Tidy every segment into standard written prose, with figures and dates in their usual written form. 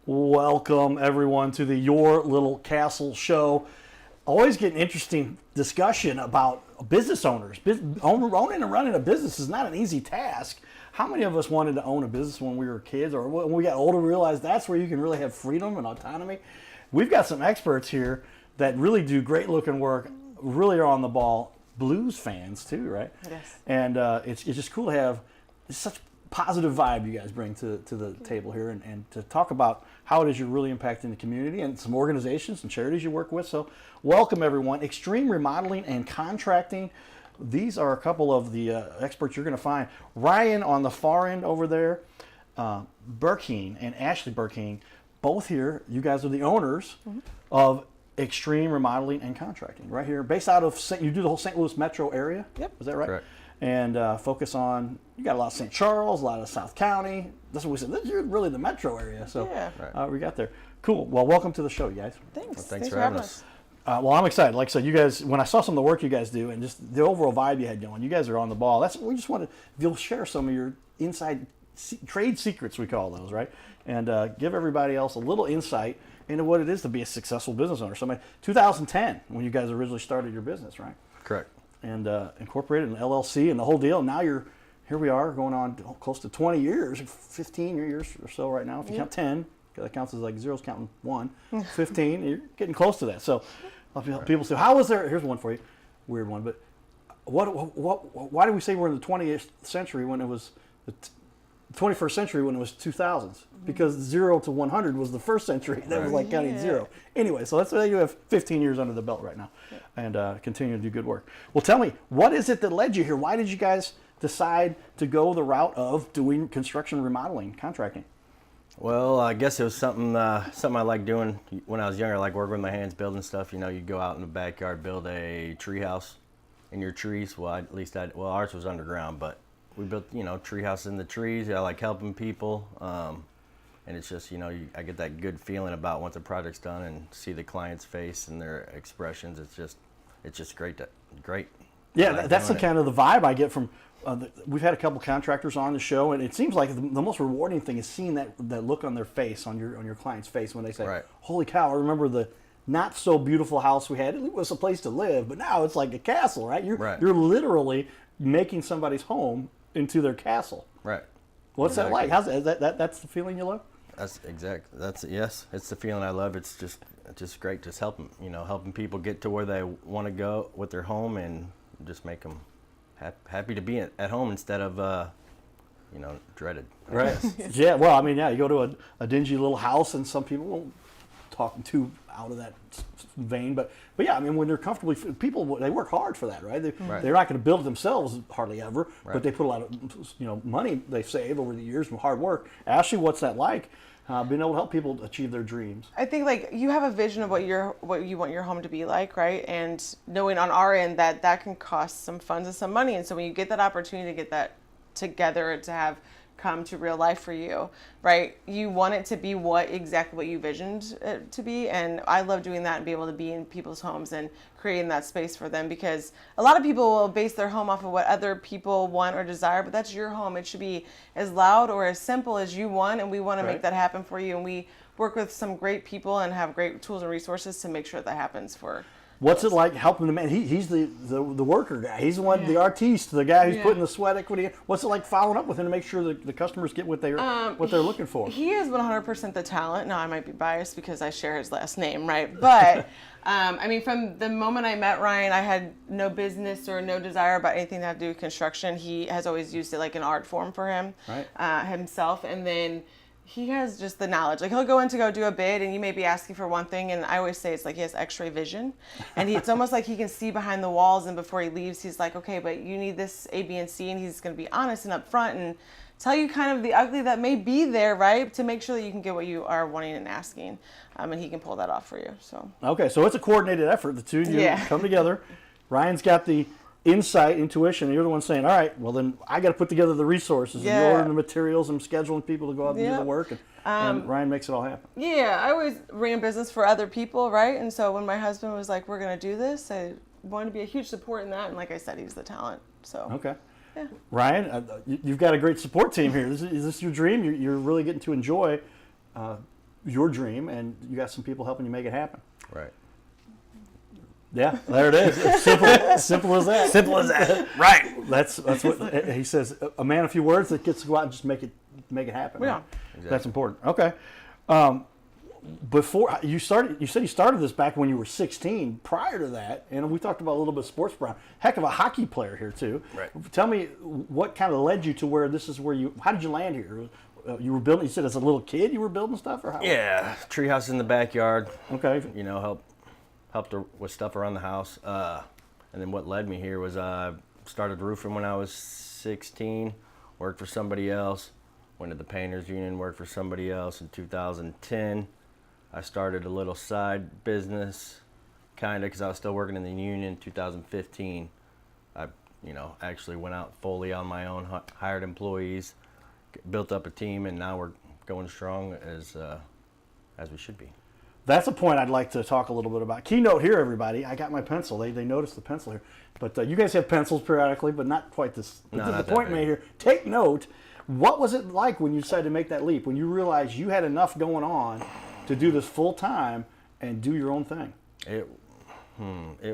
Welcome, everyone, to the Your Little Castle show. Always get an interesting discussion about business owners. Owning and running a business is not an easy task. How many of us wanted to own a business when we were kids, or when we got older, realized that's where you can really have freedom and autonomy? We've got some experts here that really do great looking work, really are on the ball. Blues fans too, right? Yes. And it's just cool to have such positive vibe you guys bring to the table here, and to talk about how it is you're really impacting the community and some organizations and charities you work with. So welcome, everyone. Xtreme Remodeling and Contracting. These are a couple of the experts you're going to find. Ryan on the far end over there, Burkeen and Ashleah Burkeen, both here. You guys are the owners of Xtreme Remodeling and Contracting, right here, based out of you do the whole St. Louis metro area. Yep. Is that right? Correct. And focus on, you got a lot of St. Charles, a lot of South County. That's what we said. This is really the metro area. So Yeah. we got there. Cool. Well, welcome to the show, you guys. Thanks. Well, thanks for having us. Well, I'm excited. Like I said, you guys, when I saw some of the work you guys do and just the overall vibe you had going, you guys are on the ball. We just wanted, if you'll share some of your inside trade secrets, we call those, right? And give everybody else a little insight into what it is to be a successful business owner. So, 2010, when you guys originally started your business, right? Correct. And incorporated an LLC and the whole deal. Now here we are going on close to 20 years, 15 years or so right now. If you count 10, that counts as like zeros counting 1. 15, you're getting close to that. So people say, how was there? Here's one for you, weird one. But why do we say we're in the 20th century when it was the 21st century when it was 2000s? Because 0 to 100 was the first century. That was like counting zero. Anyway, so that's why you have 15 years under the belt right now, and continue to do good work. Well, tell me, what is it that led you here? Why did you guys decide to go the route of doing construction, remodeling, contracting? Well, I guess it was something I liked doing when I was younger. I like working with my hands, building stuff. You know, you'd go out in the backyard, build a tree house in your trees. Well, at least ours was underground, but we built, tree house in the trees. I like helping people. And it's just, I get that good feeling about once a project's done and see the client's face and their expressions. It's just great. Yeah, that's the kind of the vibe I get from. We've had a couple contractors on the show, and it seems like the most rewarding thing is seeing that look on their face, on your client's face, when they say, right. "Holy cow! I remember the not so beautiful house we had. It was a place to live, but now it's like a castle, right? You're literally making somebody's home into their castle. Right. What's that like? How's that's the feeling you love? It's the feeling I love. It's just great, just helping people get to where they want to go with their home, and just make them happy to be at home instead of dreaded. Right. Yeah. Well, you go to a dingy little house, and some people won't talk too out of that vein, but yeah, when they're comfortably, people, they work hard for that, right? They're not going to build it themselves hardly ever, but they put a lot of money they save over the years from hard work. Ashley, what's that like? Being able to help people achieve their dreams. I think you have a vision of what you want your home to be like, right? And knowing on our end that can cost some funds and some money, and so when you get that opportunity to get that together, to have come to real life for you, right? You want it to be exactly what you visioned it to be, and I love doing that and be able to be in people's homes and creating that space for them, because a lot of people will base their home off of what other people want or desire, but that's your home. It should be as loud or as simple as you want, and we want to make that happen for you, and we work with some great people and have great tools and resources to make sure that happens for. What's it like helping the man? He's the worker guy. He's the one, the artiste, the guy who's putting the sweat equity in. What's it like following up with him to make sure the customers get what they're looking for? He is 100% the talent. Now, I might be biased because I share his last name, right? But from the moment I met Ryan, I had no business or no desire about anything to have to do with construction. He has always used it like an art form for him, himself, and then he has just the knowledge. Like, he'll go in to go do a bid, and you may be asking for one thing, and I always say it's like he has X-ray vision, and it's almost like he can see behind the walls, and before he leaves, he's like, okay, but you need this A, B, and C, and he's going to be honest and upfront and tell you kind of the ugly that may be there, right, to make sure that you can get what you are wanting and asking, and he can pull that off for you. So okay, so it's a coordinated effort. The two of you come together. Ryan's got the insight, intuition, and you're the one saying, all right, well then I got to put together the resources, and you're ordering the materials and scheduling people to go out and do the work, and Ryan makes it all happen. Yeah, I always ran business for other people, right? And so when my husband was like, we're going to do this, I wanted to be a huge support in that, and like I said, he's the talent. So okay. Yeah. Ryan, you've got a great support team here. Is this your dream? You're really getting to enjoy your dream, and you got some people helping you make it happen. Right. Yeah, there it is. Simple as that. Simple as that. Right. That's what he says. A man, a few words that gets to go out and just make it happen. Yeah. Right? Exactly. That's important. Okay. Before you started, you said you started this back when you were 16. Prior to that, and we talked about a little bit of sports background. Heck of a hockey player here too. Right. Tell me what kind of led you to where this is where you. How did you land here? You were building. You said as a little kid you were building stuff, or how? Yeah, treehouse in the backyard. Okay. You know, helped with stuff around the house. And then what led me here was I started roofing when I was 16. Worked for somebody else. Went to the painters union. Worked for somebody else in 2010. I started a little side business, kind of, because I was still working in the union in 2015. I, actually went out fully on my own, hired employees, built up a team, and now we're going strong as we should be. That's a point I'd like to talk a little bit about. Keynote here, everybody. I got my pencil. They noticed the pencil here. But you guys have pencils periodically, but not quite this. No, the not point that made big. here. Take note. What was it like when you decided to make that leap? When you realized you had enough going on to do this full time and do your own thing? It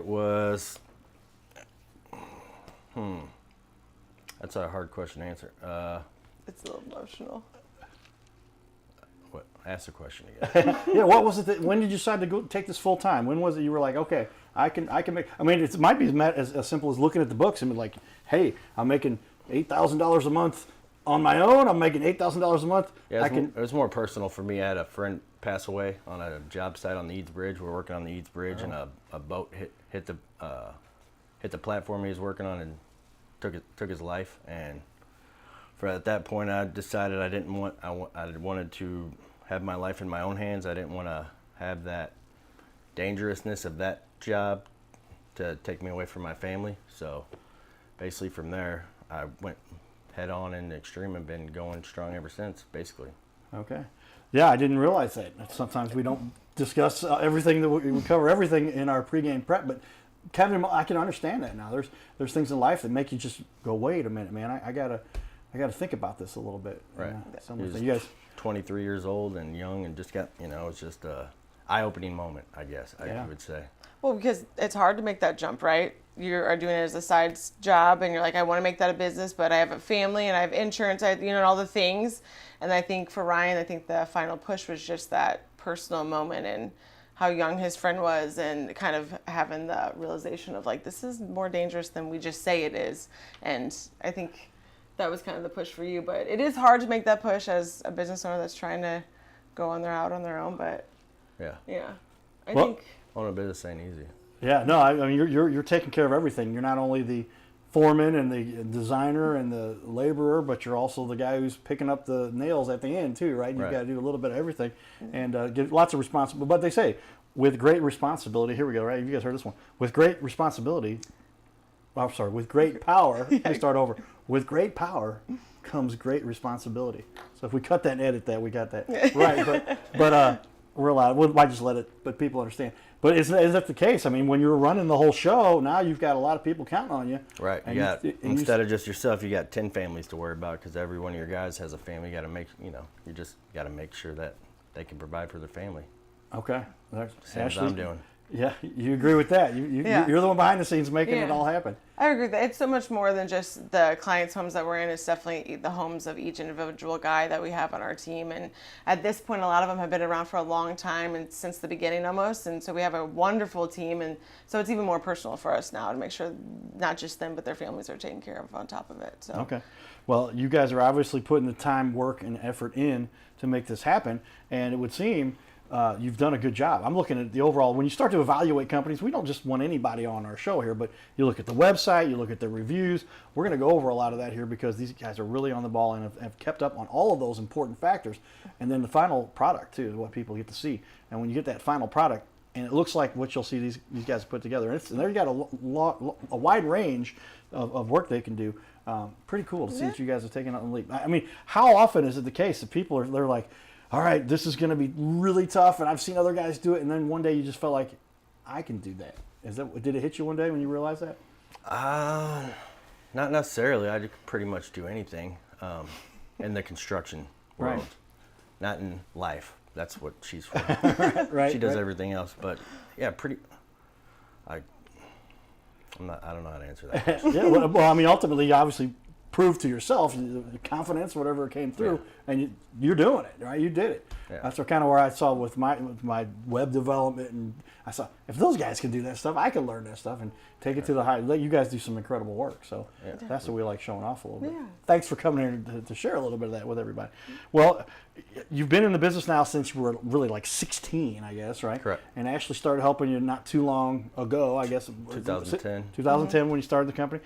was. That's a hard question to answer. It's a little emotional. What? Ask the question again. Yeah, what was it that, when did you decide to go take this full time? When was it you were like, okay, I can make, I mean, it might be as simple as looking at the books and be like, hey, I'm making $8,000 a month on my own. I'm making $8,000 a month. Yeah, it was more personal for me. I had a friend pass away on a job site on the Eads Bridge. We were working on the Eads Bridge, and a boat hit the platform he was working on and took his life. And at that point, I decided I wanted to have my life in my own hands. I didn't want to have that dangerousness of that job to take me away from my family. So basically from there, I went head on into Xtreme and been going strong ever since, basically. Okay. Yeah, I didn't realize that. Sometimes we don't discuss everything, that we cover everything in our pregame prep, but Kevin, I can understand that now. There's things in life that make you just go, wait a minute, man, I gotta think about this a little bit. Right. You guys, 23 years old and young and just got, it's just a eye-opening moment, I guess, I would say. Well, because it's hard to make that jump, right? You are doing it as a side job, and you're like, I want to make that a business, but I have a family and I have insurance, and all the things. And I think for Ryan, I think the final push was just that personal moment and how young his friend was, and kind of having the realization of like, this is more dangerous than we just say it is. And I think that was kind of the push for you. But it is hard to make that push as a business owner that's trying to go out on their own. But yeah, I think owning a business ain't easy. yeah, no, I mean you're taking care of everything. You're not only the foreman and the designer and the laborer, but you're also the guy who's picking up the nails at the end too, right? You've got to do a little bit of everything and get lots of responsibility. But they say, with great responsibility, here we go, right? You guys heard this one. With great responsibility, with great power, let me start over. With great power comes great responsibility. So if we cut that and edit that, we got that. Right, but we're allowed, we might just let it, but people understand. But is that the case? I mean, when you're running the whole show, now you've got a lot of people counting on you. Right. Instead of just yourself, you got 10 families to worry about, because every one of your guys has a family. You got to make, you just got to make sure that they can provide for their family. Okay. Same as I'm doing. Yeah, you agree with that. You're the one behind the scenes making it all happen. I agree with that. It's so much more than just the clients' homes that we're in. It's definitely the homes of each individual guy that we have on our team. And at this point, a lot of them have been around for a long time, and since the beginning almost. And so we have a wonderful team. And so it's even more personal for us now to make sure not just them, but their families are taken care of on top of it. So. Okay. Well, you guys are obviously putting the time, work, and effort in to make this happen. And it would seem you've done a good job. I'm looking at the overall, when you start to evaluate companies, we don't just want anybody on our show here, but you look at the website, you look at the reviews. We're going to go over a lot of that here because these guys are really on the ball and have kept up on all of those important factors. And then the final product, too, is what people get to see. And when you get that final product, and it looks like what you'll see these guys put together. And they've got a wide range of work they can do. Pretty cool to see that you guys are taking out the leap. I mean, how often is it the case that people they're like, all right, this is going to be really tough, and I've seen other guys do it, and then one day you just felt like, I can do that. Did it hit you one day when you realized that? Not necessarily. I could pretty much do anything in the construction world. Right. Not in life, that's what she's for. Right. She does right. everything else, but yeah, I don't know how to answer that question. Yeah. Well, I mean, ultimately, you obviously proved to yourself the confidence, whatever came through, and you're doing it, right? You did it. Yeah. That's kind of where I saw with my web development, and I saw if those guys can do that stuff, I can learn that stuff and take it to the high. Let you guys do some incredible work. So that's what we like showing off a little bit. Yeah. Thanks for coming here to share a little bit of that with everybody. Well, you've been in the business now since you were really like 16, I guess, right? Correct. And Ashley started helping you not too long ago, I guess. 2010. 2010 when you started the company.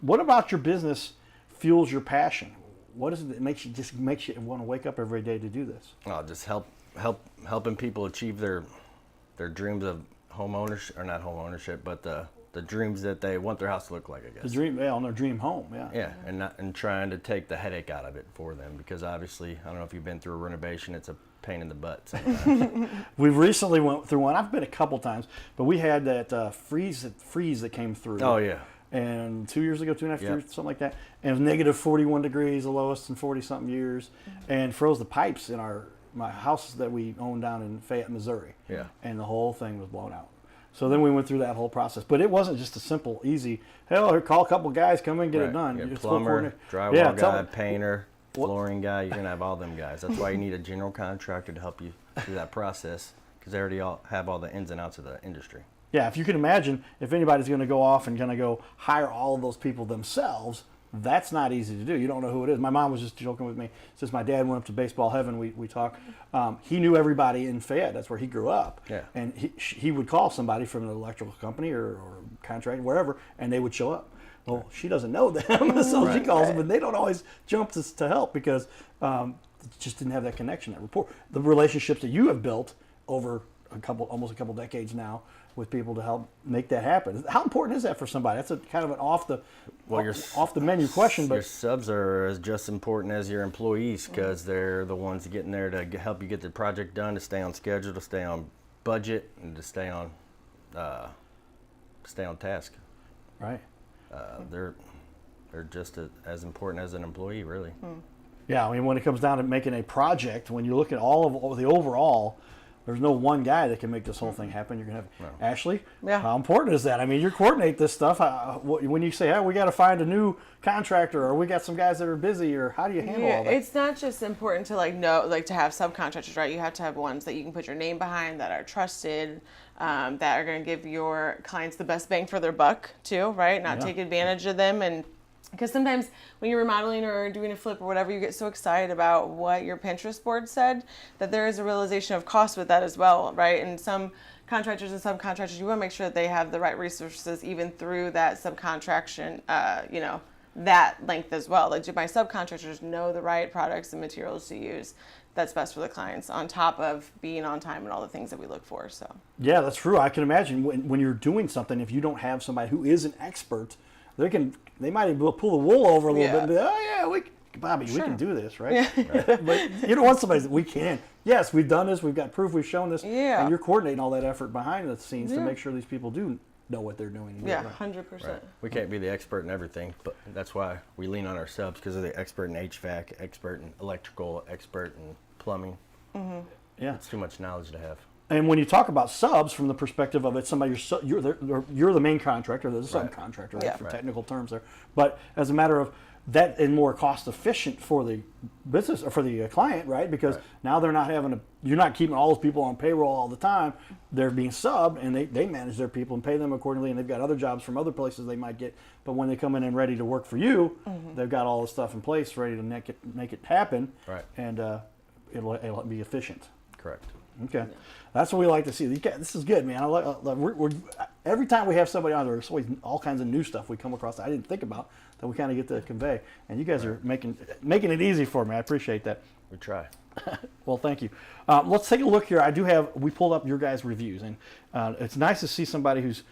What about your business fuels your passion? What is it that makes you want to wake up every day to do this? Just helping people achieve their dreams of home ownership, or not home ownership, but the dreams that they want their house to look like, I guess. The dream, on their dream home, Yeah, and trying to take the headache out of it for them, because obviously, I don't know if you've been through a renovation, it's a pain in the butt sometimes. We've recently went through one. I've been a couple times, but we had that freeze that came through. Oh yeah. And 2 years ago, 2.5 Yep. years, something like that. And it was negative 41 degrees, the lowest in 40-something years, and froze the pipes in my house that we own down in Fayette, Missouri. Yeah. And the whole thing was blown out. So then we went through that whole process. But it wasn't just a simple, easy, hell, call a couple guys, come in, get it done. You got It's plumber, drywall Yeah, guy, painter, flooring guy. You're gonna have all them guys. That's why you need a general contractor to help you through that process, because they already have all the ins and outs of the industry. Yeah, if you can imagine, if anybody's going to go off and going to go hire all of those people themselves, that's not easy to do. You don't know who it is. My mom was just joking with me. Since my dad went up to baseball heaven, we talked. He knew everybody in Fayette. That's where he grew up. Yeah. And he would call somebody from an electrical company or contract, wherever, and they would show up. Well, she doesn't know them, so she calls them, and they don't always jump to help because just didn't have that connection, that rapport. The relationships that you have built over almost a couple decades now with people to help make that happen. How important is that for somebody? That's a kind of an off the menu question, but your subs are as just important as your employees, because they're the ones getting there to help you get the project done, to stay on schedule, to stay on budget, and to stay on task. right. They're just as important as an employee, really. Yeah, I mean, when it comes down to making a project, when you look at all of the overall, there's no one guy that can make this whole thing happen. You're going to have Ashley. Yeah. How important is that? I mean, you coordinate this stuff. When you say, hey, we got to find a new contractor, or we got some guys that are busy, or how do you handle all that? It's not just important to to have subcontractors, right? You have to have ones that you can put your name behind, that are trusted, that are going to give your clients the best bang for their buck too, right? Not take advantage of them. And because sometimes when you're remodeling or doing a flip or whatever, you get so excited about what your Pinterest board said that there is a realization of cost with that as well, right? And some contractors and subcontractors, you want to make sure that they have the right resources even through that subcontraction, that length as well. Like, do my subcontractors know the right products and materials to use that's best for the clients, on top of being on time and all the things that we look for? So Yeah, that's true. I can imagine when you're doing something, if you don't have somebody who is an expert, they might even pull the wool over a little bit and be, oh yeah, Bobby, we can do this, right? But you don't want somebody that we can. Yes, we've done this, we've got proof, we've shown this, and you're coordinating all that effort behind the scenes to make sure these people do know what they're doing. And 100%. Right. We can't be the expert in everything, but that's why we lean on our subs, because they're the expert in HVAC, expert in electrical, expert in plumbing. Yeah, It's too much knowledge to have. and when you talk about subs from the perspective of it, somebody you're the main contractor, the subcontractor, right, for technical terms there. But as a matter of that, and more cost efficient for the business or for the client, right? Because now they're not you're not keeping all those people on payroll all the time. They're being subbed, and they manage their people and pay them accordingly. And they've got other jobs from other places they might get. But when they come in and ready to work for you, they've got all the stuff in place ready to make it happen. Right. And it'll be efficient. Correct. Okay, that's what we like to see. This is good, man. Every time we have somebody on, there's always all kinds of new stuff we come across that I didn't think about that we kind of get to convey. And you guys are making it easy for me. I appreciate that. We try. Well, thank you. Let's take a look here. We pulled up your guys' reviews, and it's nice to see somebody who's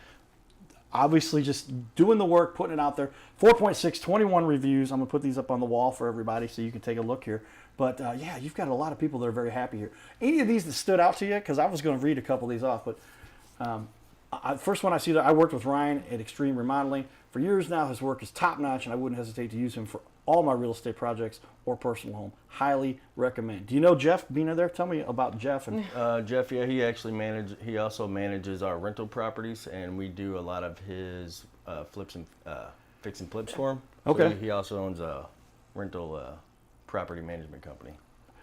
obviously just doing the work, putting it out there. 4.6, 21 reviews. I'm going to put these up on the wall for everybody so you can take a look here. But you've got a lot of people that are very happy here. Any of these that stood out to you? Because I was going to read a couple of these off, but first one I see that I worked with Ryan at Xtreme Remodeling for years now. His work is top notch, and I wouldn't hesitate to use him for all my real estate projects or personal home. Highly recommend. Do you know Jeff being there? Tell me about Jeff. And Jeff, yeah, he also manages our rental properties, and we do a lot of his flips and fix and flips for him. Okay. So he also owns a rental property management company.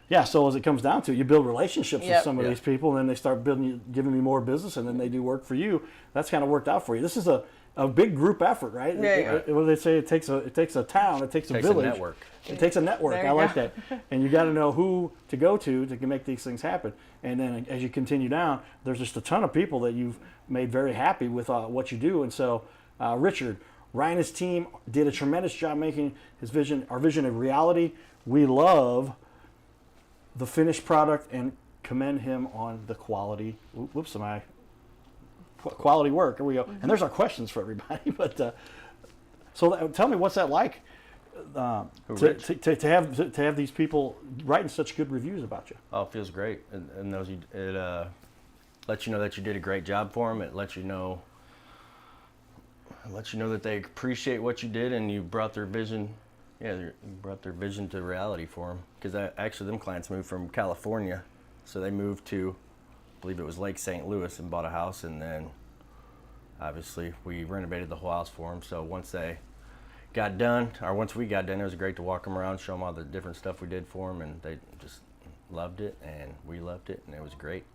yeah, so as it comes down to it, you build relationships with Yep. some of Yeah. these people, and then they start giving you more business, and then they do work for you. That's kind of worked out for you. This is a big group effort, right? Yeah. What do they say? It takes a town, it takes a Takes a village. network. It takes a network. There I you like go. that. And you got to know who to go to make these things happen. And then as you continue down, there's just a ton of people that you've made very happy with what you do. And so, Richard, Ryan and his team did a tremendous job making our vision a reality. We love the finished product and commend him on the quality. Quality work. Here we go. And there's our questions for everybody. But so tell me, what's that like? To have these people writing such good reviews about you. Oh, it feels great. And it lets you know that you did a great job for them. It lets you know that they appreciate what you did and you brought their vision. Yeah, you brought their vision to reality for them. Because actually, them clients moved from California, so they moved to, I believe it was Lake St. Louis, and bought a house. And then, obviously, we renovated the whole house for them. So once we got done, it was great to walk them around, show them all the different stuff we did for them, and they just loved it, and we loved it, and it was great.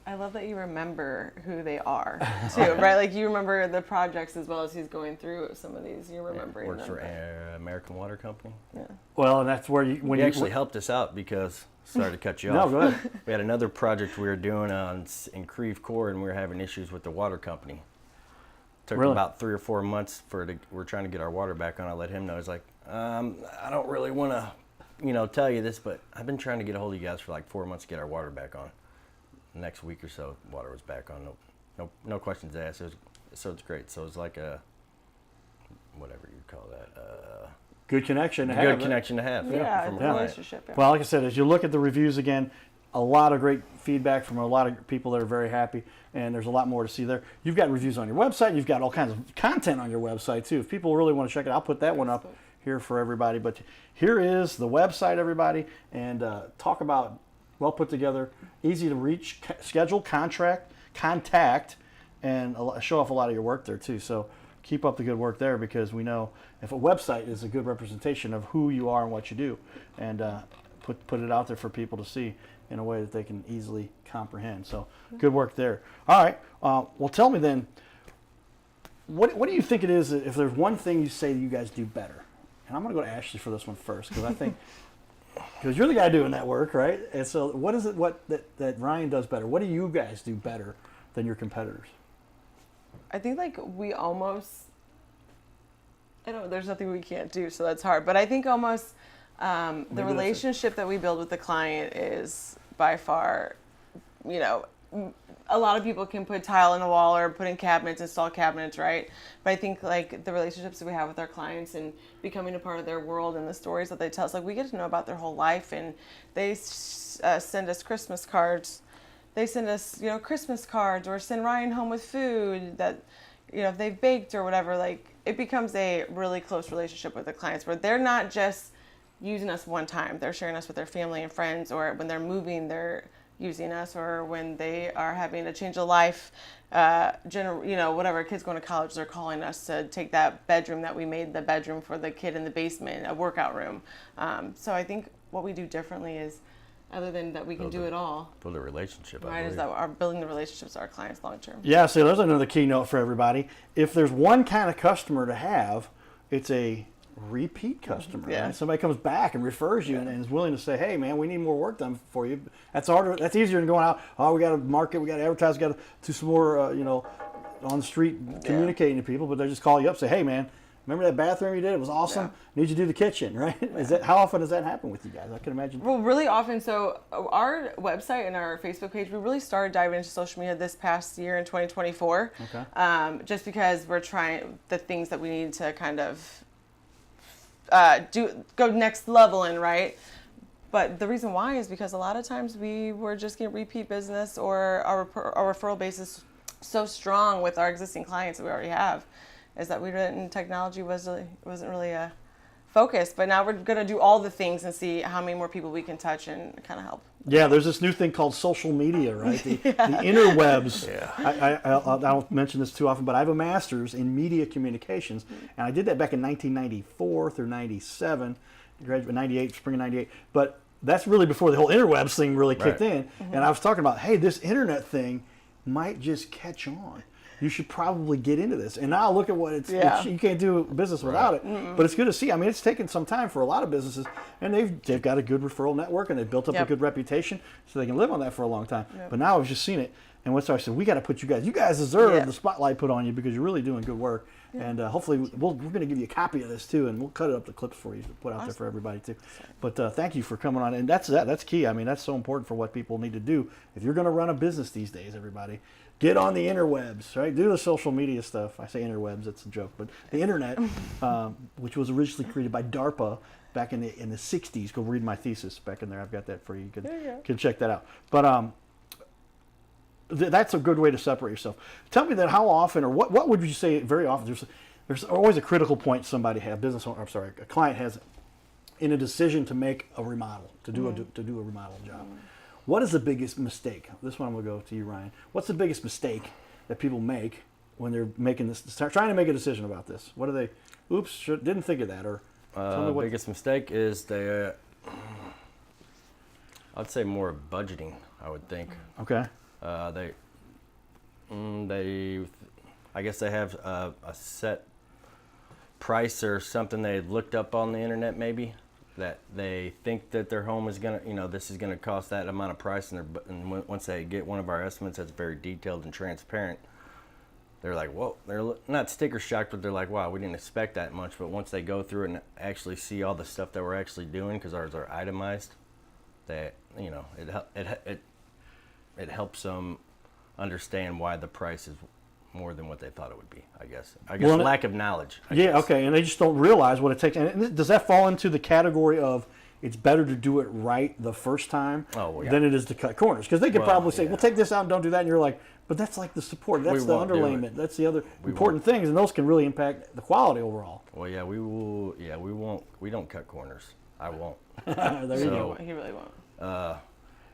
I love that you remember who they are too, right? Like you remember the projects as well as he's going through some of these. You're remembering Works them. for American Water Company. Yeah. Well, and that's where He actually helped us out because, sorry to cut you No, off. go ahead. We had another project we were doing in Creve Coeur, and we were having issues with the water company. Took Really? about 3 or 4 months we're trying to get our water back on. I let him know. He's like, I don't really want to, tell you this, but I've been trying to get a hold of you guys for like 4 months to get our water back on. Next week or so, water was back on. No questions asked. So it's great. So it's like a, whatever you call that. Good connection to have. Good connection to have. Yeah, from a the client. relationship. Yeah. Well, like I said, as you look at the reviews again, a lot of great feedback from a lot of people that are very happy, and there's a lot more to see there. You've got reviews on your website. You've got all kinds of content on your website, too. If people really want to check it out, I'll put that one up here for everybody. But here is the website, everybody, and talk about well put together, easy to reach, schedule, contact, and show off a lot of your work there, too. So keep up the good work there, because we know if a website is a good representation of who you are and what you do, and put it out there for people to see in a way that they can easily comprehend. So good work there. All right. Well, tell me then, what do you think it is, if there's one thing you say you guys do better? And I'm going to go to Ashley for this one first, because I think, because you're the guy doing that work, right? And so what is it that Ryan does better? What do you guys do better than your competitors? I think like we almost, there's nothing we can't do, so that's hard. But I think almost the relationship that we build with the client is by far, a lot of people can put tile in the wall or put in cabinets, install cabinets, right? But I think like the relationships that we have with our clients and becoming a part of their world and the stories that they tell us, like we get to know about their whole life, and they send us Christmas cards. They send us, Christmas cards, or send Ryan home with food that, if they've baked or whatever. Like it becomes a really close relationship with the clients where they're not just using us one time. They're sharing us with their family and friends, or when they're moving, they're using us, or when they are having a change of life, whatever, kids going to college, they're calling us to take that bedroom that we made the bedroom for the kid in the basement, a workout room. So I think what we do differently is, other than that we can do it all, Build a relationship. right, is that we're building the relationships with our clients long term. Yeah, so there's another keynote for everybody. If there's one kind of customer to have, it's a repeat customer. Yeah. Right? Somebody comes back and refers you and is willing to say, hey, man, we need more work done for you. That's harder. That's easier than going out, we got to market, we got to advertise, we got to do some more, on the street communicating to people. But they just call you up, say, hey, man, remember that bathroom you did? It was awesome. Need you to do the kitchen, right? Yeah. How often does that happen with you guys? I can imagine. Well, really often. So our website and our Facebook page, we really started diving into social media this past year in 2024. Okay. Just because we're trying the things that we need to kind of go next level in, right? But the reason why is because a lot of times we were just getting repeat business, or our referral base is so strong with our existing clients that we already have, is that technology wasn't really focus. But now we're going to do all the things and see how many more people we can touch and kind of help. Yeah, there's this new thing called social media, right? The interwebs. Yeah. I don't mention this too often, but I have a master's in media communications, and I did that back in 1994 through 97. I graduated in 98, spring of 98. But that's really before the whole interwebs thing really kicked in. And I was talking about, hey, this internet thing might just catch on. You should probably get into this. And now look at what you can't do business without it. But it's good to see. I mean, it's taken some time for a lot of businesses, and they've got a good referral network, and they've built up a good reputation, so they can live on that for a long time. But now I've just seen it, and what's I said, we got to put you guys deserve the spotlight put on you because you're really doing good work. And hopefully we're going to give you a copy of this too, and we'll cut it up the clips for you to put out there for everybody too. But thank you for coming on, and that's key. I mean, that's so important for what people need to do. If you're going to run a business these days, everybody, get on the interwebs, right? Do the social media stuff. I say interwebs, it's a joke, but the internet, which was originally created by DARPA back in the 60s. Go read my thesis back in there. I've got that for you. You can check that out. But that's a good way to separate yourself. Tell me that how often, or what would you say very often, there's always a critical point somebody has, a client has in a decision to make a remodel, to do a remodel job. What is the biggest mistake? This one I'm going to go to you, Ryan. What's the biggest mistake that people make when they're making this, trying to make a decision about this? What do they, didn't think of that, or tell me what. Biggest mistake is I'd say more budgeting, I would think. Okay. I guess they have a set price or something they looked up on the internet, maybe, that they think that their home is gonna, this is gonna cost that amount of price, and once they get one of our estimates that's very detailed and transparent, they're like, whoa, they're not sticker shocked, but they're like, wow, we didn't expect that much. But once they go through and actually see all the stuff that we're actually doing, because ours are itemized, that it helps them understand why the price is more than what they thought it would be, I guess. Well, lack of knowledge. I guess. Okay, and they just don't realize what it takes. And does that fall into the category of it's better to do it right the first time than it is to cut corners? Because they could probably say, well, take this out and don't do that. And you're like, but that's like the support. That's the underlayment. That's the other important things. And those can really impact the quality overall. Well, yeah, we will. Yeah, we won't. We don't cut corners. I won't. He really won't.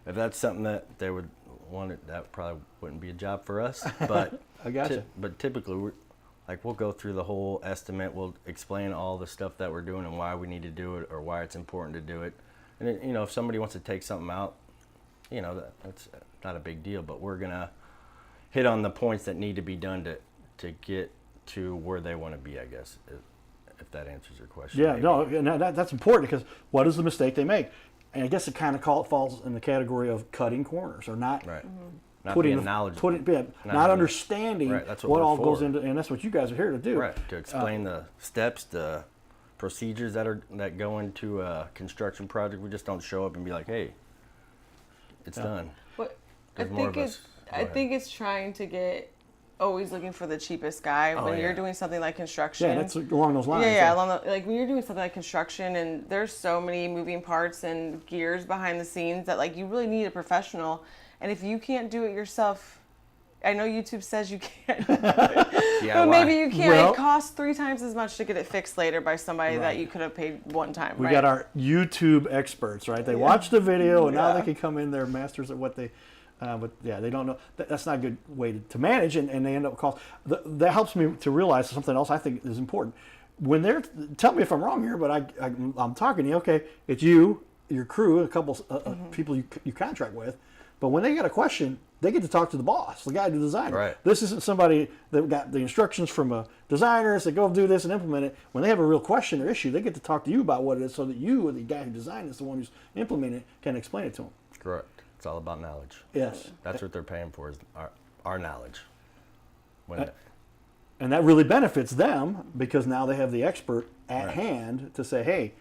If that's something that they would want, that probably wouldn't be a job for us. But I gotcha. But typically, we'll go through the whole estimate. We'll explain all the stuff that we're doing and why we need to do it, or why it's important to do it. And if somebody wants to take something out, that's not a big deal. But we're gonna hit on the points that need to be done to get to where they want to be, I guess. If that answers your question. Yeah, maybe. no, and that's important, because what is the mistake they make? And I guess it kind of falls in the category of cutting corners, or not Not putting being knowledgeable. not understanding that's what all we're goes for. into, and that's what you guys are here to do. Right, to explain the steps, the procedures that go into a construction project. We just don't show up and be like, hey, it's done. But There's more of us. I think it's trying to get always looking for the cheapest guy when you're doing something like construction. Yeah, that's along those lines. Yeah, like when you're doing something like construction, and there's so many moving parts and gears behind the scenes that like you really need a professional. And if you can't do it yourself, I know YouTube says you can't, but maybe you can't. Well, it costs 3 times as much to get it fixed later by somebody that you could have paid one time. We got our YouTube experts, right? They watch the video, and now they can come in. They're masters at what they. But yeah, they don't know. That's not a good way to manage, and they end up cost. That helps me to realize something else I think is important. When they're, tell me if I'm wrong here, but I'm talking to you. Okay, it's you, your crew, a couple people you contract with, but when they got a question, they get to talk to the boss, the guy, the designer. Right. This isn't somebody that got the instructions from a designer and said, go do this and implement it. When they have a real question or issue, they get to talk to you about what it is, so that you, or the guy who designed it, the one who's implementing it, can explain it to them. Correct. It's all about knowledge. Yes. That's what they're paying for, is our knowledge. And that really benefits them, because now they have the expert at hand to say, hey,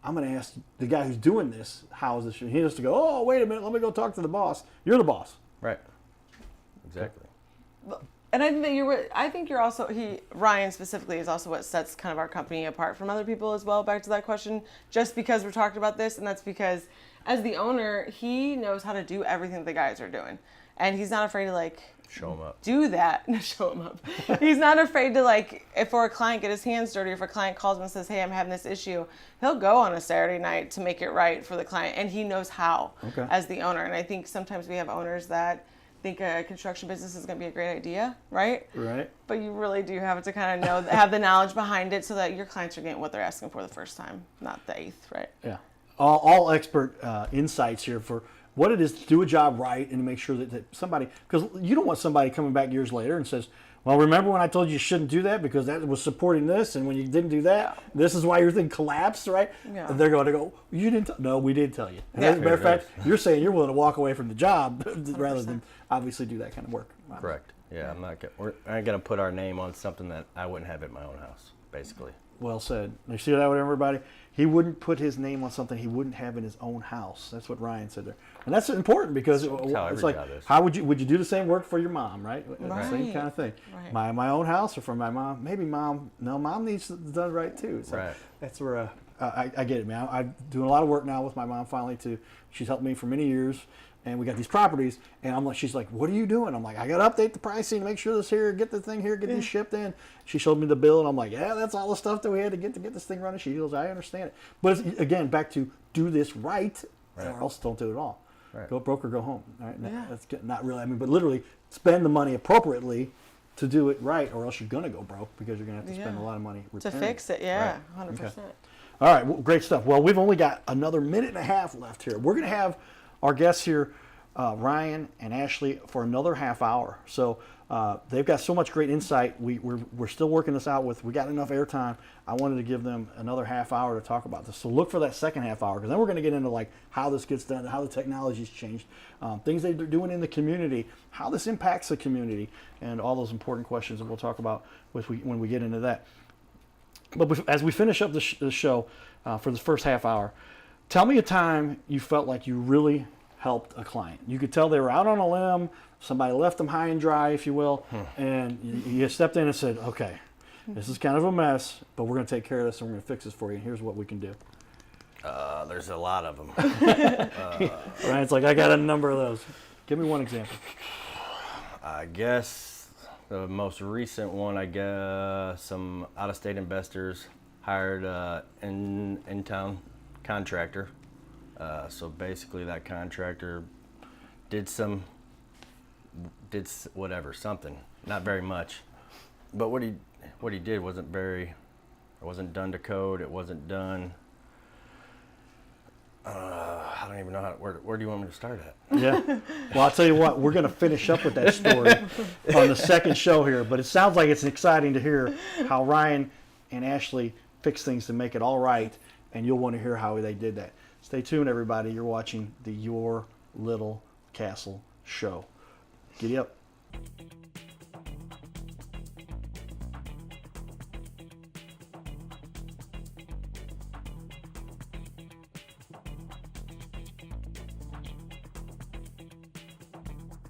I'm going to ask the guy who's doing this, how is this? He has to go, oh, wait a minute, let me go talk to the boss. You're the boss. Right. Exactly. And I think you're also, Ryan specifically is also what sets kind of our company apart from other people as well, back to that question, just because we're talking about this. And that's because as the owner, he knows how to do everything the guys are doing. And he's not afraid to like Show them up. do that. Show him up. He's not afraid to like, if for a client get his hands dirty, if a client calls him and says, hey, I'm having this issue, he'll go on a Saturday night to make it right for the client. And he knows how as the owner. And I think sometimes we have owners that think a construction business is going to be a great idea, right? Right. But you really do have to kind of know, have the knowledge behind it so that your clients are getting what they're asking for the first time, not the eighth, right? Yeah. All expert insights here for what it is to do a job right and to make sure that somebody, because you don't want somebody coming back years later and says, well, remember when I told you shouldn't do that because that was supporting this, and when you didn't do that, this is why your thing collapsed, right? Yeah. And they're going to go, you didn't, no, we did tell you. And as a matter of fact, you're saying you're willing to walk away from the job rather than obviously do that kind of work. Correct. Yeah, I ain't gonna put our name on something that I wouldn't have at my own house, basically. Well said. You see that with everybody? He wouldn't put his name on something he wouldn't have in his own house. That's what Ryan said there. And that's important because it's like, how would you do the same work for your mom, right? Right. Same kind of thing. Right. My own house or for my mom? Maybe mom needs it done right too. So Right. that's where I get it, man. I'm doing a lot of work now with my mom finally too. She's helped me for many years. And we got these properties, and I'm like, she's like, what are you doing? I'm like, I got to update the pricing to make sure this here, get the thing here, get these shipped in. She showed me the bill, and I'm like, yeah, that's all the stuff that we had to get this thing running. She goes, I understand it. But it's, again, back to do this right, or else don't do it at all. Right. Go broke or go home. Right? Yeah. That's not really, but literally spend the money appropriately to do it right, or else you're going to go broke because you're going to have to spend a lot of money to repairing fix it. Yeah, 100%. Okay. All right, well, great stuff. Well, we've only got another minute and a half left here. We're going to have our guests here, Ryan and Ashleah, for another half hour. So they've got so much great insight. We're still working this out we got enough airtime. I wanted to give them another half hour to talk about this. So look for that second half hour, because then we're going to get into like how this gets done, how the technology's changed, things they're doing in the community, how this impacts the community, and all those important questions that we'll talk about when we get into that. But as we finish up the show for the first half hour, tell me a time you felt like you really helped a client. You could tell they were out on a limb, somebody left them high and dry, if you will, and you stepped in and said, okay, this is kind of a mess, but we're going to take care of this and we're going to fix this for you, and here's what we can do. There's a lot of them. Right? It's like, I got a number of those. Give me one example. I guess the most recent one, some out-of-state investors hired an in-town contractor. So basically that contractor did something, not very much. But what he did wasn't done to code. It wasn't done. I don't even know where do you want me to start at? Yeah. Well, I'll tell you what, we're going to finish up with that story on the second show here, but it sounds like it's exciting to hear how Ryan and Ashleah fixed things to make it all right, and you'll want to hear how they did that. Stay tuned, everybody. You're watching the Your Little Castle Show. Giddy up.